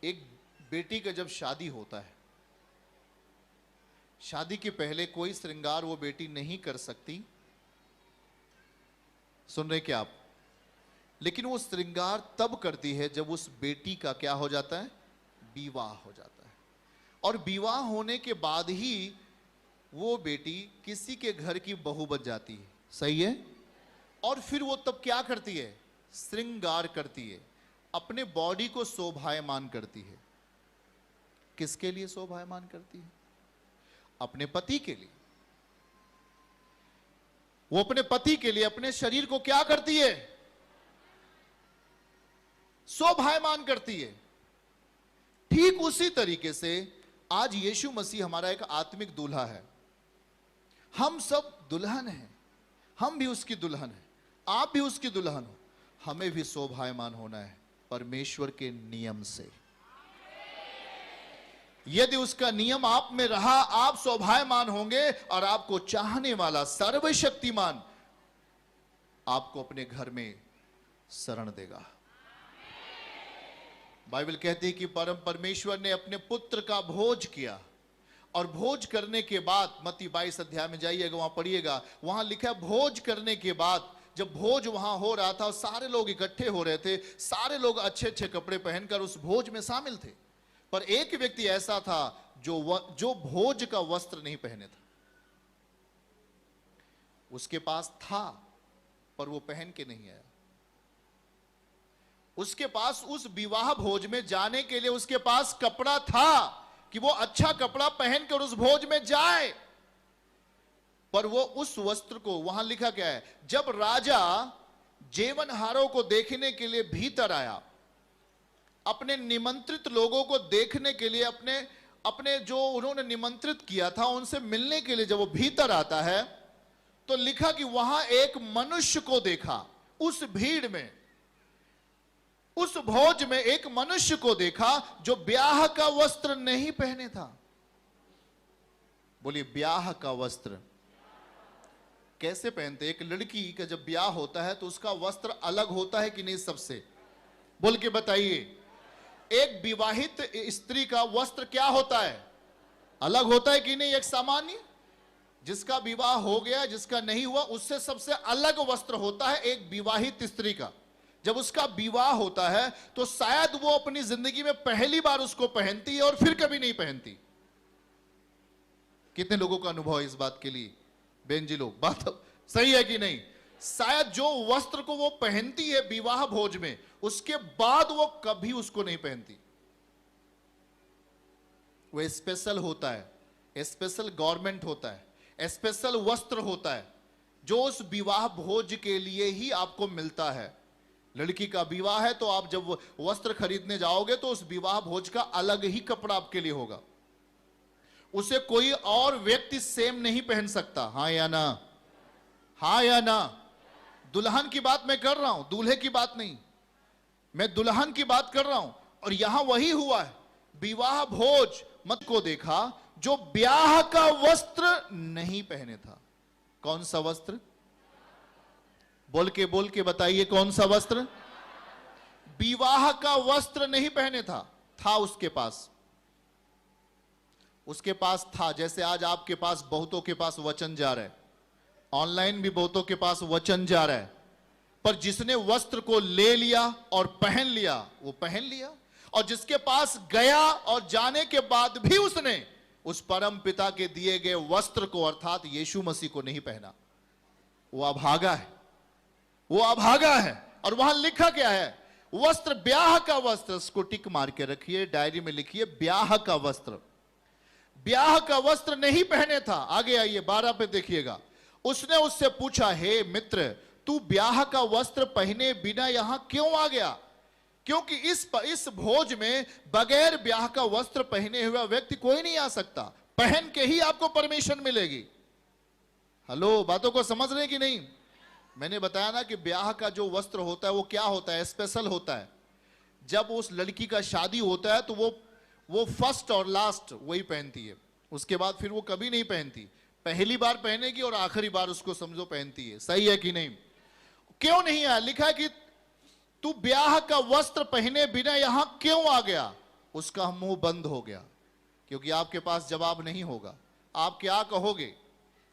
एक बेटी का जब शादी होता है, शादी के पहले कोई श्रृंगार वो बेटी नहीं कर सकती। सुन रहे क्या आप? लेकिन वो श्रृंगार तब करती है जब उस बेटी का क्या हो जाता है? विवाह हो जाता है। और विवाह होने के बाद ही वो बेटी किसी के घर की बहू बन जाती है। सही है? और फिर वो तब क्या करती है? श्रृंगार करती है, अपने बॉडी को शोभायमान करती है। किसके लिए शोभायमान करती है? अपने पति के लिए। वो अपने पति के लिए अपने शरीर को क्या करती है? शोभायमान करती है। ठीक उसी तरीके से आज यीशु मसीह हमारा एक आत्मिक दूल्हा है। हम सब दुल्हन हैं, हम भी उसकी दुल्हन हैं, आप भी उसकी दुल्हन हो। हमें भी शोभायमान होना है परमेश्वर के नियम से। यदि उसका नियम आप में रहा, आप शोभायमान होंगे और आपको चाहने वाला सर्वशक्तिमान आपको अपने घर में शरण देगा। बाइबल कहती है कि परम परमेश्वर ने अपने पुत्र का भोज किया, और भोज करने के बाद, मत्ती 22 अध्याय में जाइएगा, वहां पढ़िएगा, वहां लिखा है भोज करने के बाद, जब भोज वहां हो रहा था और सारे लोग इकट्ठे हो रहे थे, सारे लोग अच्छे अच्छे कपड़े पहनकर उस भोज में शामिल थे, पर एक व्यक्ति ऐसा था जो भोज का वस्त्र नहीं पहने था। उसके पास था पर वो पहन के नहीं आया। उसके पास उस विवाह भोज में जाने के लिए उसके पास कपड़ा था कि वो अच्छा कपड़ा पहनकर उस भोज में जाए, पर वो उस वस्त्र को, वहां लिखा क्या है, जब राजा जेवनहारों को देखने के लिए भीतर आया, अपने निमंत्रित लोगों को देखने के लिए, अपने जो उन्होंने निमंत्रित किया था उनसे मिलने के लिए जब वो भीतर आता है, तो लिखा कि वहां एक मनुष्य को देखा। उस भीड़ में, उस भोज में एक मनुष्य को देखा जो ब्याह का वस्त्र नहीं पहने था। बोलिए, ब्याह का वस्त्र कैसे पहनते? एक लड़की का जब ब्याह होता है तो उसका वस्त्र अलग होता है कि नहीं? सबसे बोल के बताइए। एक विवाहित स्त्री का वस्त्र क्या होता है? अलग होता है कि नहीं? एक सामान्य, जिसका विवाह हो गया, जिसका नहीं हुआ, उससे सबसे अलग वस्त्र होता है एक विवाहित स्त्री का। जब उसका विवाह होता है तो शायद वो अपनी जिंदगी में पहली बार उसको पहनती है और फिर कभी नहीं पहनती। कितने लोगों का अनुभव है इस बात के लिए? बेन जी लोग, बात सही है कि नहीं? शायद जो वस्त्र को वो पहनती है विवाह भोज में, उसके बाद वो कभी उसको नहीं पहनती। वो स्पेशल होता है, स्पेशल गवर्नमेंट होता है, स्पेशल वस्त्र होता है जो उस विवाह भोज के लिए ही आपको मिलता है। लड़की का विवाह है तो आप जब वस्त्र खरीदने जाओगे तो उस विवाह भोज का अलग ही कपड़ा आपके लिए होगा। उसे कोई और व्यक्ति सेम नहीं पहन सकता। हाँ या ना? हाँ या ना? दुल्हन की बात मैं कर रहा हूं, दूल्हे की बात नहीं। मैं दुल्हन की बात कर रहा हूं। और यहां वही हुआ है, विवाह भोज मत को देखा जो ब्याह का वस्त्र नहीं पहने था। कौन सा वस्त्र? बोल के बताइए, कौन सा वस्त्र? विवाह का वस्त्र नहीं पहने था उसके पास। उसके पास था, जैसे आज आपके पास बहुतों के पास वचन जा रहा है, ऑनलाइन भी बहुतों के पास वचन जा रहा है, पर जिसने वस्त्र को ले लिया और पहन लिया वो पहन लिया, और जिसके पास गया और जाने के बाद भी उसने उस परम पिता के दिए गए वस्त्र को अर्थात यीशु मसीह को नहीं पहना, वो अभागा है, वो अभागा है। और वहां लिखा क्या है? वस्त्र, ब्याह का वस्त्र। उसको टिक मार के रखिए, डायरी में लिखिए, ब्याह का वस्त्र। ब्याह का वस्त्र नहीं पहने था। आगे आइए 12 पे देखिएगा। उसने उससे पूछा, हे मित्र, तू ब्याह का वस्त्र पहने बिना यहां क्यों आ गया? क्योंकि इस भोज में बगैर ब्याह का वस्त्र पहने हुआ व्यक्ति कोई नहीं आ सकता, पहन के ही आपको परमिशन मिलेगी। हेलो, बातों को समझ रहे कि नहीं? मैंने बताया ना कि ब्याह का जो वस्त्र होता है वो क्या होता है? स्पेशल होता है। जब उस लड़की का शादी होता है तो वो फर्स्ट और लास्ट वही पहनती है, उसके बाद फिर वो कभी नहीं पहनती। पहली बार पहनेगी और आखिरी बार उसको समझो पहनती है। सही है कि नहीं? क्यों नहीं आया? लिखा है कि तू ब्याह का वस्त्र पहने बिना यहां क्यों आ गया? उसका मुंह बंद हो गया, क्योंकि आपके पास जवाब नहीं होगा। आप क्या कहोगे?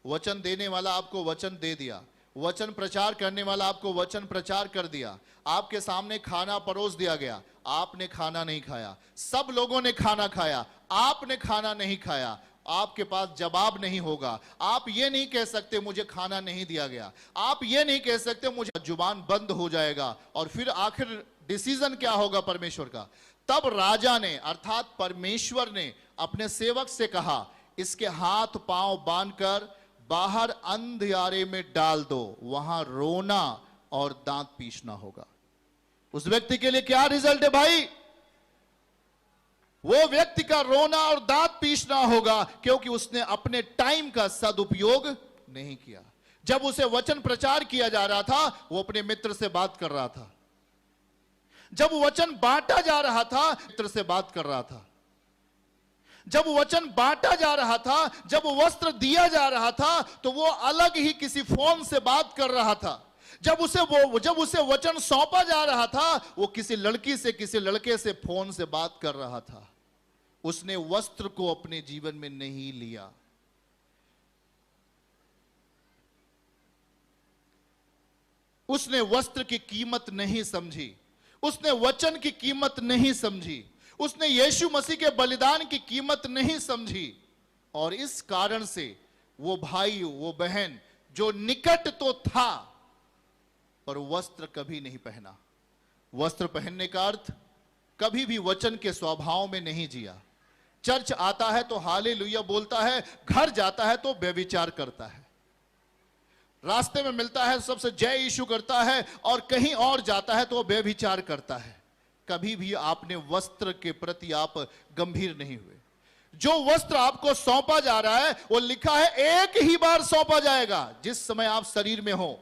वचन देने वाला आपको वचन दे दिया, वचन प्रचार करने वाला आपको वचन प्रचार कर दिया, आपके सामने खाना परोस दिया गया, आपने खाना नहीं खाया, सब लोगों ने खाना खाया, आपने खाना नहीं खाया। आपके पास जवाब नहीं होगा। आप ये नहीं कह सकते मुझे खाना नहीं दिया गया, आप ये नहीं कह सकते, मुझे जुबान बंद हो जाएगा। और फिर आखिर डिसीजन क्या होगा परमेश्वर का? तब राजा ने अर्थात परमेश्वर ने अपने सेवक से कहा, इसके हाथ पांव बांधकर बाहर अंधियारे में डाल दो, वहां रोना और दांत पीसना होगा। उस व्यक्ति के लिए क्या रिजल्ट है भाई? वो व्यक्ति का रोना और दांत पीसना होगा, क्योंकि उसने अपने टाइम का सदुपयोग नहीं किया। जब उसे वचन प्रचार किया जा रहा था, वो अपने मित्र से बात कर रहा था। जब वचन बांटा जा रहा था, मित्र से बात कर रहा था। जब वचन बांटा जा रहा था, जब वस्त्र दिया जा रहा था, तो वो अलग ही किसी फोन से बात कर रहा था। जब उसे वचन सौंपा जा रहा था, वो किसी लड़की से, किसी लड़के से फोन से बात कर रहा था। उसने वस्त्र को अपने जीवन में नहीं लिया। उसने वस्त्र की कीमत नहीं समझी, उसने वचन की कीमत नहीं समझी, उसने यीशु मसीह के बलिदान की कीमत नहीं समझी। और इस कारण से वो भाई, वो बहन जो निकट तो था, पर वस्त्र कभी नहीं पहना। वस्त्र पहनने का अर्थ कभी भी वचन के स्वभाव में नहीं जिया। चर्च आता है तो हालेलुया बोलता है, घर जाता है तो व्यभिचार करता है, रास्ते में मिलता है सबसे जय यीशु करता है, और कहीं और जाता है तो व्यभिचार करता है। कभी भी आपने वस्त्र के प्रति आप गंभीर नहीं हुए। जो वस्त्र आपको सौंपा जा रहा है, वो लिखा है एक ही बार सौंपा जाएगा, जिस समय आप शरीर में हो।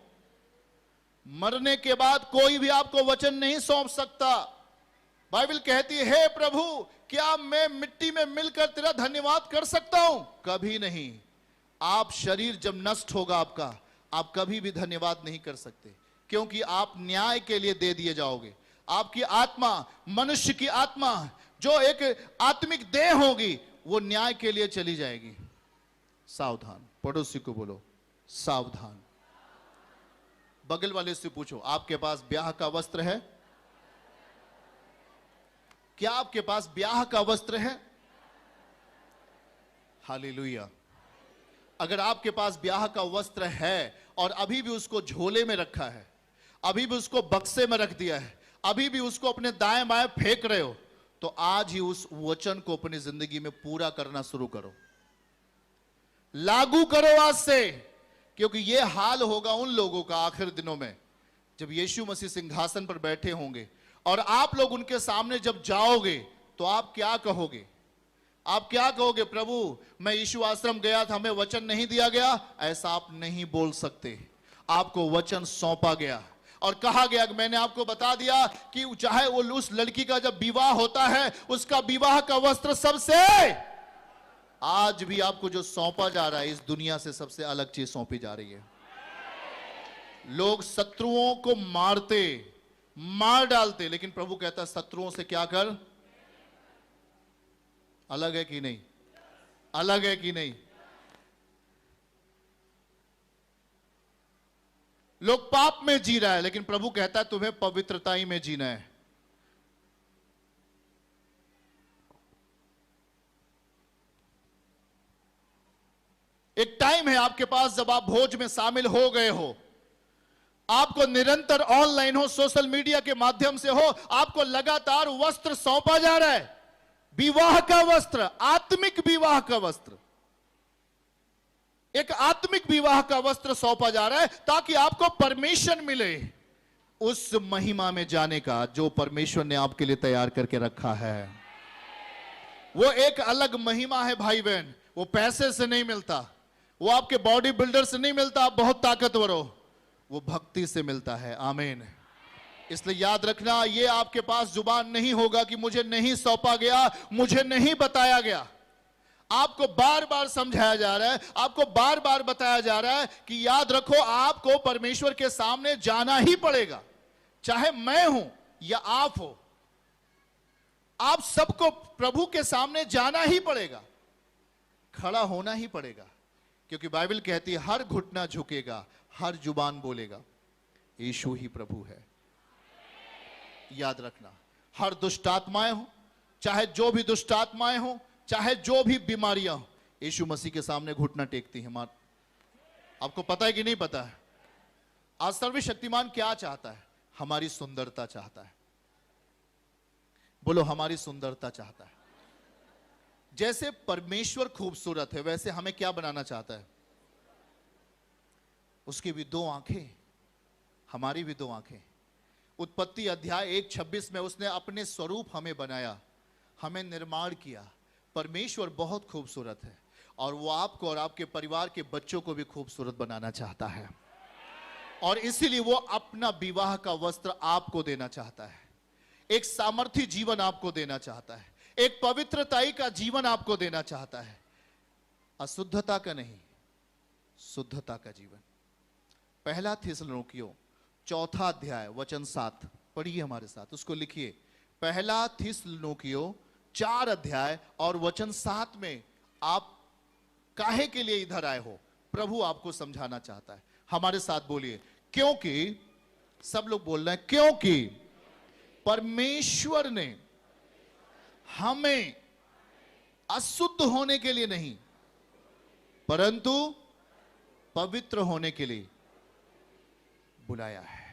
मरने के बाद कोई भी आपको वचन नहीं सौंप सकता। बाइबल कहती है, हे प्रभु, क्या मैं मिट्टी में मिलकर तेरा धन्यवाद कर सकता हूं? कभी नहीं। आप शरीर जब नष्ट होगा आपका, आप कभी भी धन्यवाद नहीं कर सकते, क्योंकि आप न्याय के लिए दे दिए जाओगे। आपकी आत्मा, मनुष्य की आत्मा जो एक आत्मिक देह होगी, वो न्याय के लिए चली जाएगी। सावधान। पड़ोसी को बोलो सावधान। बगल वाले से पूछो, आपके पास ब्याह का वस्त्र है? क्या आपके पास ब्याह का वस्त्र है? हालेलुया। अगर आपके पास ब्याह का वस्त्र है और अभी भी उसको झोले में रखा है, अभी भी उसको बक्से में रख दिया है, अभी भी उसको अपने दाएं बाएं फेंक रहे हो, तो आज ही उस वचन को अपनी जिंदगी में पूरा करना शुरू करो, लागू करो आज से। क्योंकि यह हाल होगा उन लोगों का आखिर दिनों में, जब यीशु मसीह सिंहासन पर बैठे होंगे और आप लोग उनके सामने जब जाओगे, तो आप क्या कहोगे? आप क्या कहोगे? प्रभु, मैं यीशु आश्रम गया था, हमें वचन नहीं दिया गया। ऐसा आप नहीं बोल सकते। आपको वचन सौंपा गया और कहा गया कि मैंने आपको बता दिया कि चाहे वो उस लड़की का जब विवाह होता है, उसका विवाह का वस्त्र सबसे, आज भी आपको जो सौंपा जा रहा है, इस दुनिया से सबसे अलग चीज सौंपी जा रही है। लोग शत्रुओं को मारते, मार डालते, लेकिन प्रभु कहता शत्रुओं से क्या कर? अलग है कि नहीं? अलग है कि नहीं? लोग पाप में जी रहा है, लेकिन प्रभु कहता है तुम्हें पवित्रता ही में जीना है। एक टाइम है आपके पास जब आप भोज में शामिल हो गए हो, आपको निरंतर ऑनलाइन हो, सोशल मीडिया के माध्यम से हो, आपको लगातार वस्त्र सौंपा जा रहा है, विवाह का वस्त्र, आत्मिक विवाह का वस्त्र, एक आत्मिक विवाह का वस्त्र सौंपा जा रहा है, ताकि आपको परमिशन मिले उस महिमा में जाने का जो परमेश्वर ने आपके लिए तैयार करके रखा है। वो एक अलग महिमा है भाई बहन, वो पैसे से नहीं मिलता, वो आपके बॉडी बिल्डर से नहीं मिलता, आप बहुत ताकतवर हो, वो भक्ति से मिलता है। आमीन। इसलिए याद रखना, ये आपके पास जुबान नहीं होगा कि मुझे नहीं सौंपा गया, मुझे नहीं बताया गया। आपको बार बार समझाया जा रहा है, आपको बार बार बताया जा रहा है कि याद रखो, आपको परमेश्वर के सामने जाना ही पड़ेगा, चाहे मैं हूं या आप हो। आप सबको प्रभु के सामने जाना ही पड़ेगा, खड़ा होना ही पड़ेगा, क्योंकि बाइबल कहती है हर घुटना झुकेगा, हर जुबान बोलेगा यीशु ही प्रभु है। याद रखना, हर दुष्ट आत्माएं हो, चाहे जो भी दुष्ट आत्माएं हो, चाहे जो भी बीमारियां हो, यीशु मसीह के सामने घुटना टेकती हैं। आपको पता है कि नहीं पता है? आज सर्वशक्तिमान क्या चाहता है? हमारी सुंदरता चाहता है। बोलो, हमारी सुंदरता चाहता है। जैसे परमेश्वर खूबसूरत है, वैसे हमें क्या बनाना चाहता है? उसकी भी दो आंखें, हमारी भी दो आंखें। उत्पत्ति अध्याय 1:26 में उसने अपने स्वरूप हमें बनाया, हमें निर्माण किया। परमेश्वर बहुत खूबसूरत है और वो आपको और आपके परिवार के बच्चों को भी खूबसूरत बनाना चाहता है, और इसीलिए वो अपना विवाह का वस्त्र आपको देना चाहता है, एक सामर्थी जीवन आपको देना चाहता है, एक पवित्रताई का जीवन आपको देना चाहता है, अशुद्धता का नहीं, शुद्धता का जीवन। पहला थिस्सलुनीकियों 4 अध्याय वचन 7 पढ़िए हमारे साथ, उसको लिखिए। पहला थिस्सलुनीकियों 4 अध्याय और वचन 7 में आप काहे के लिए इधर आए हो, प्रभु आपको समझाना चाहता है। हमारे साथ बोलिए, क्योंकि, सब लोग बोल रहे हैं, क्योंकि परमेश्वर ने हमें अशुद्ध होने के लिए नहीं, परंतु पवित्र होने के लिए बुलाया है।